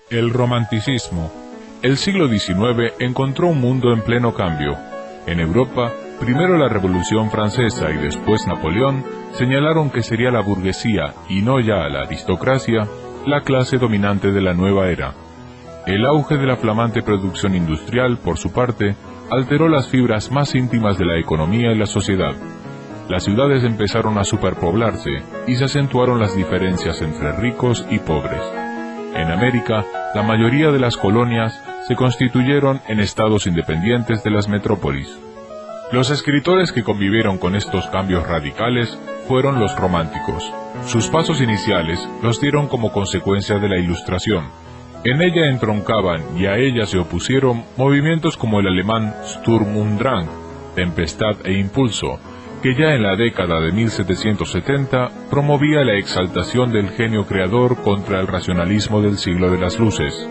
El romanticismo. El siglo XIX encontró un mundo en pleno cambio. En Europa, primero la Revolución Francesa y después Napoleón señalaron que sería la burguesía, y no ya la aristocracia, la clase dominante de la nueva era. El auge de la flamante producción industrial, por su parte, alteró las fibras más íntimas de la economía y la sociedad. Las ciudades empezaron a superpoblarse y se acentuaron las diferencias entre ricos y pobres. En América, la mayoría de las colonias se constituyeron en estados independientes de las metrópolis. Los escritores que convivieron con estos cambios radicales fueron los románticos. Sus pasos iniciales los dieron como consecuencia de la Ilustración. En ella entroncaban y a ella se opusieron movimientos como el alemán Sturm und Drang, Tempestad e Impulso, que ya en la década de 1770 promovía la exaltación del genio creador contra el racionalismo del siglo de las luces.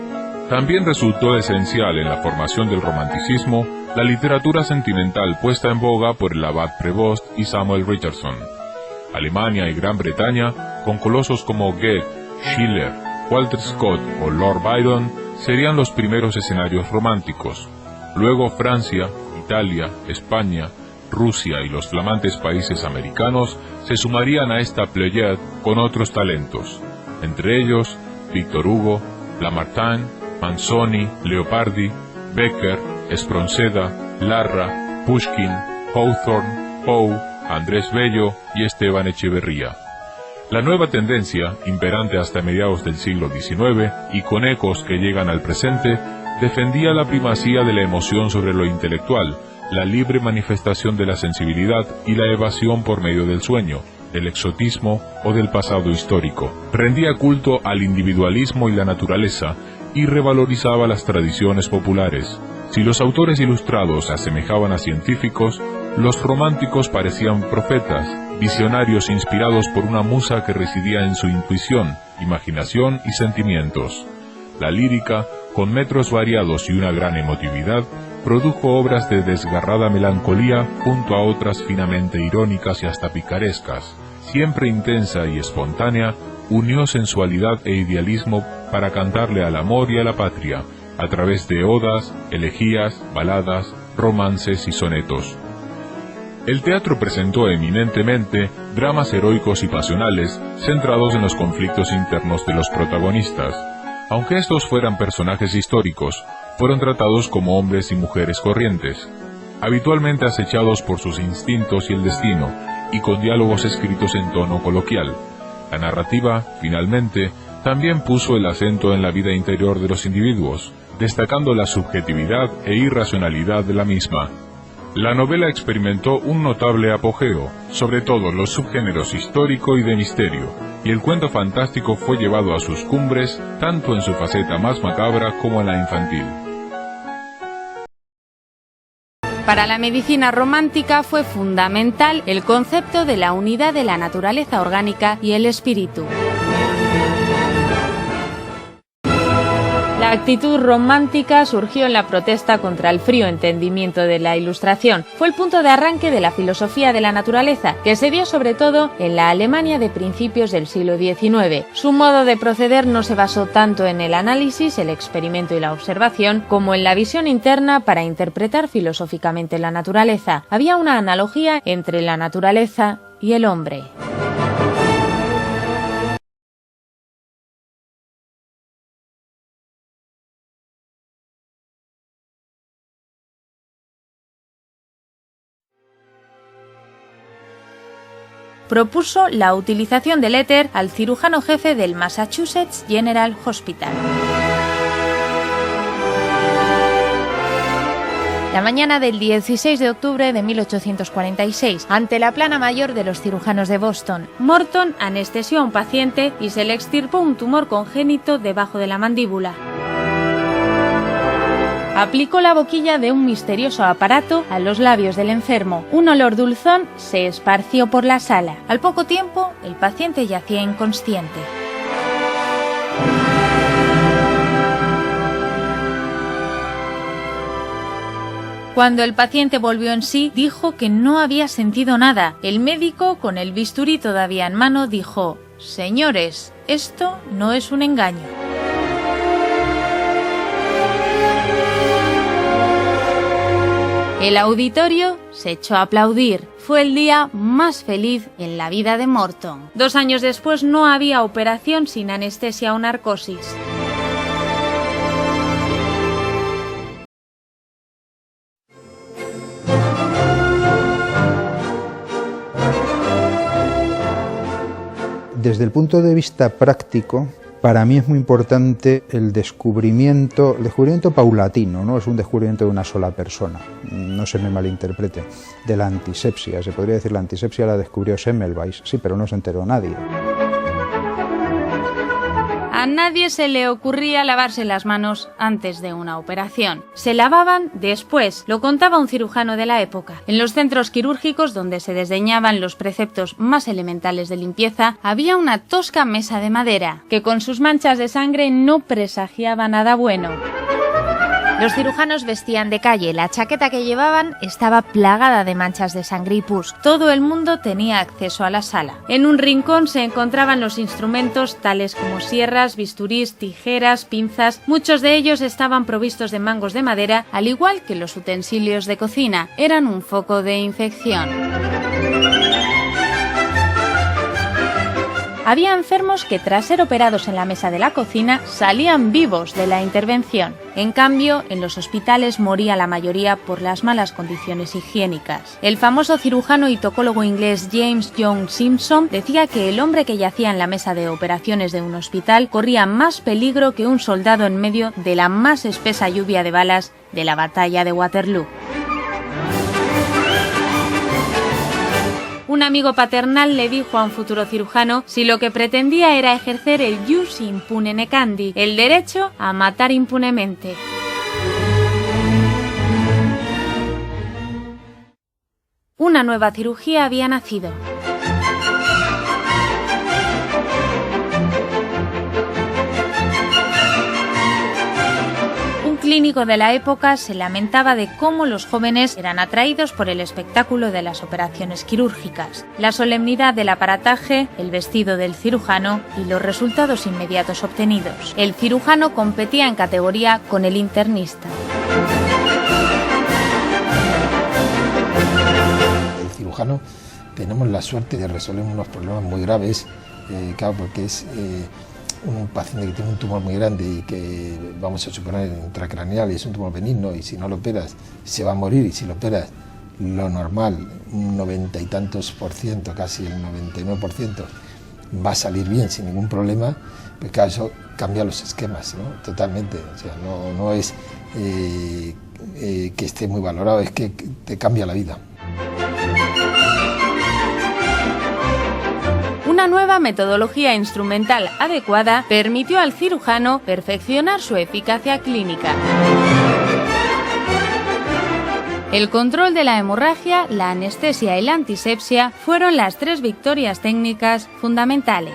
También resultó esencial en la formación del romanticismo la literatura sentimental puesta en boga por el abad Prevost y Samuel Richardson. Alemania y Gran Bretaña, con colosos como Goethe, Schiller, Walter Scott o Lord Byron, serían los primeros escenarios románticos. Luego Francia, Italia, España, Rusia y los flamantes países americanos se sumarían a esta pléyade con otros talentos, entre ellos Victor Hugo, Lamartine, Manzoni, Leopardi, Becker, Espronceda, Larra, Pushkin, Hawthorne, Poe, Andrés Bello y Esteban Echeverría. La nueva tendencia, imperante hasta mediados del siglo XIX y con ecos que llegan al presente, defendía la primacía de la emoción sobre lo intelectual, la libre manifestación de la sensibilidad y la evasión por medio del sueño, del exotismo o del pasado histórico. Rendía culto al individualismo y la naturaleza y revalorizaba las tradiciones populares. Si los autores ilustrados se asemejaban a científicos, los románticos parecían profetas, visionarios inspirados por una musa que residía en su intuición, imaginación y sentimientos. La lírica, con metros variados y una gran emotividad, produjo obras de desgarrada melancolía junto a otras finamente irónicas y hasta picarescas. Siempre intensa y espontánea, unió sensualidad e idealismo para cantarle al amor y a la patria, a través de odas, elegías, baladas, romances y sonetos. El teatro presentó eminentemente dramas heroicos y pasionales centrados en los conflictos internos de los protagonistas. Aunque estos fueran personajes históricos, fueron tratados como hombres y mujeres corrientes, habitualmente acechados por sus instintos y el destino, y con diálogos escritos en tono coloquial. La narrativa, finalmente, también puso el acento en la vida interior de los individuos, destacando la subjetividad e irracionalidad de la misma. La novela experimentó un notable apogeo, sobre todo los subgéneros histórico y de misterio, y el cuento fantástico fue llevado a sus cumbres tanto en su faceta más macabra como en la infantil. Para la medicina romántica fue fundamental el concepto de la unidad de la naturaleza orgánica y el espíritu. La actitud romántica surgió en la protesta contra el frío entendimiento de la Ilustración. Fue el punto de arranque de la filosofía de la naturaleza, que se dio sobre todo en la Alemania de principios del siglo XIX. Su modo de proceder no se basó tanto en el análisis, el experimento y la observación, como en la visión interna para interpretar filosóficamente la naturaleza. Había una analogía entre la naturaleza y el hombre. Propuso la utilización del éter al cirujano jefe del Massachusetts General Hospital. La mañana del 16 de octubre de 1846, ante la plana mayor de los cirujanos de Boston, Morton anestesió a un paciente y se le extirpó un tumor congénito debajo de la mandíbula. Aplicó la boquilla de un misterioso aparato a los labios del enfermo. Un olor dulzón se esparció por la sala. Al poco tiempo, el paciente yacía inconsciente. Cuando el paciente volvió en sí, dijo que no había sentido nada. El médico, con el bisturí todavía en mano, dijo: «Señores, esto no es un engaño». El auditorio se echó a aplaudir. Fue el día más feliz en la vida de Morton. 2 años después no había operación sin anestesia o narcosis. Desde el punto de vista práctico, para mí es muy importante el descubrimiento paulatino, no es un descubrimiento de una sola persona, no se me malinterprete, de la antisepsia. Se podría decir la antisepsia la descubrió Semmelweis, sí, pero no se enteró nadie. A nadie se le ocurría lavarse las manos antes de una operación. Se lavaban después, lo contaba un cirujano de la época. En los centros quirúrgicos, donde se desdeñaban los preceptos más elementales de limpieza, había una tosca mesa de madera, que con sus manchas de sangre no presagiaba nada bueno. Los cirujanos vestían de calle, la chaqueta que llevaban estaba plagada de manchas de sangre y pus. Todo el mundo tenía acceso a la sala. En un rincón se encontraban los instrumentos tales como sierras, bisturís, tijeras, pinzas. Muchos de ellos estaban provistos de mangos de madera, al igual que los utensilios de cocina. Eran un foco de infección. Había enfermos que tras ser operados en la mesa de la cocina salían vivos de la intervención. En cambio, en los hospitales moría la mayoría por las malas condiciones higiénicas. El famoso cirujano y tocólogo inglés James John Simpson decía que el hombre que yacía en la mesa de operaciones de un hospital corría más peligro que un soldado en medio de la más espesa lluvia de balas de la batalla de Waterloo. Un amigo paternal le dijo a un futuro cirujano si lo que pretendía era ejercer el jus impune necandi, el derecho a matar impunemente. Una nueva cirugía había nacido. Un clínico de la época se lamentaba de cómo los jóvenes eran atraídos por el espectáculo de las operaciones quirúrgicas, la solemnidad del aparataje, el vestido del cirujano y los resultados inmediatos obtenidos. El cirujano competía en categoría con el internista. El cirujano tenemos la suerte de resolver unos problemas muy graves, claro, porque es un paciente que tiene un tumor muy grande y que vamos a suponer intracraneal y es un tumor benigno, y si no lo operas se va a morir, y si lo operas lo normal, un 90 y tantos %, casi el 99%, va a salir bien sin ningún problema. Pues claro, eso cambia los esquemas, ¿no? Totalmente. O sea, no es que esté muy valorado, es que te cambia la vida. Una nueva metodología instrumental adecuada permitió al cirujano perfeccionar su eficacia clínica. El control de la hemorragia, la anestesia y la antisepsia fueron las 3 victorias técnicas fundamentales.